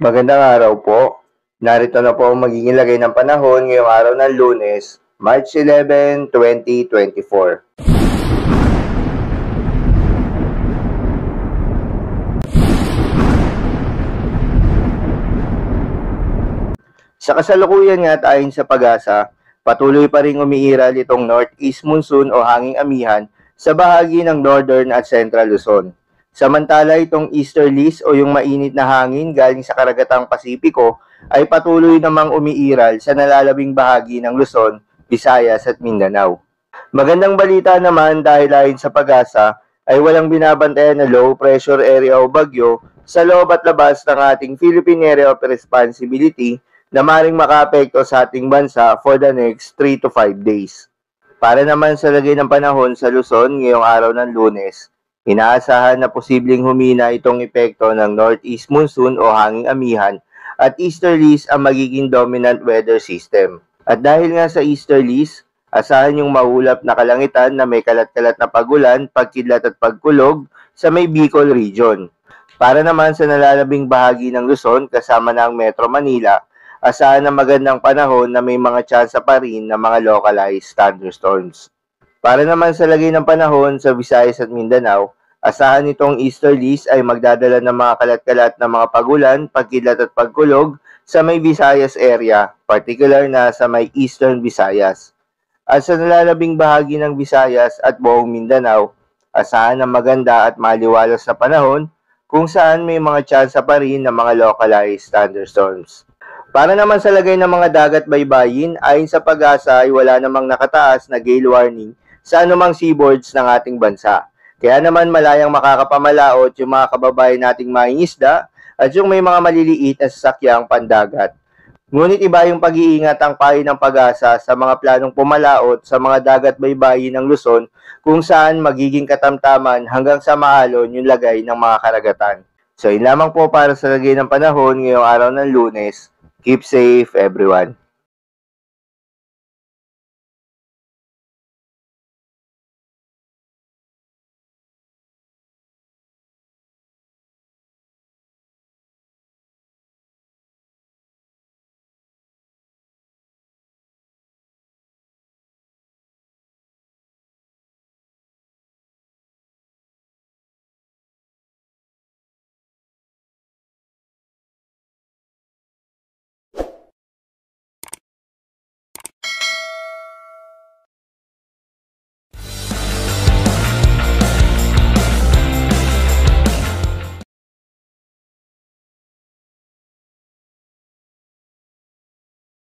Magandang araw po. Narito na po ang magiging lagay ng panahon ngayong araw ng Lunes, March 11, 2024. Sa kasalukuyan nga at ayon sa pag-asa, patuloy pa ring umiiral itong northeast monsoon o hanging amihan sa bahagi ng northern at central Luzon. Samantala itong easterlies o yung mainit na hangin galing sa karagatang Pasipiko ay patuloy namang umiiral sa nalalabing bahagi ng Luzon, Visayas at Mindanao. Magandang balita naman dahil ayon sa pag-asa ay walang binabantayan na low pressure area o bagyo sa loob at labas ng ating Philippine Area of Responsibility na maring makaapekto sa ating bansa for the next 3 to 5 days. Para naman sa lagay ng panahon sa Luzon ngayong araw ng Lunes, inaasahan na posibleng humina itong epekto ng northeast monsoon o hanging amihan at easterlies ang magiging dominant weather system. At dahil nga sa easterlies, asahan yung maulap na kalangitan na may kalat-kalat na pagulan, pagkidlat at pagkulog sa may Bicol region. Para naman sa nalalabing bahagi ng Luzon kasama na ang Metro Manila, asahan na magandang panahon na may mga tsansa pa rin ng mga localized thunderstorms. Para naman sa lagay ng panahon sa Visayas at Mindanao, asahan nitong easterlies ay magdadala ng mga kalat-kalat na mga pagulan, pagkidlat at pagkulog sa may Visayas area, particular na sa may Eastern Visayas. At sa nalalabing bahagi ng Visayas at buong Mindanao, asahan ng maganda at maliwalas na panahon kung saan may mga tsansa pa rin ng mga localized thunderstorms. Para naman sa lagay ng mga dagat baybayin, ayon sa pag-asa ay wala namang nakataas na gale warning sa anumang seaboards ng ating bansa. Kaya naman malayang makakapamalaot yung mga kababayan nating mangingisda at yung may mga maliliit na sasakyang pandagat. Ngunit iba yung pag-iingat ang payo ng pag-asa sa mga planong pumalaot sa mga dagat baybayin ng Luzon kung saan magiging katamtaman hanggang sa maalon yung lagay ng mga karagatan. So yun lamang po para sa lagay ng panahon ngayong araw ng Lunes. Keep safe everyone.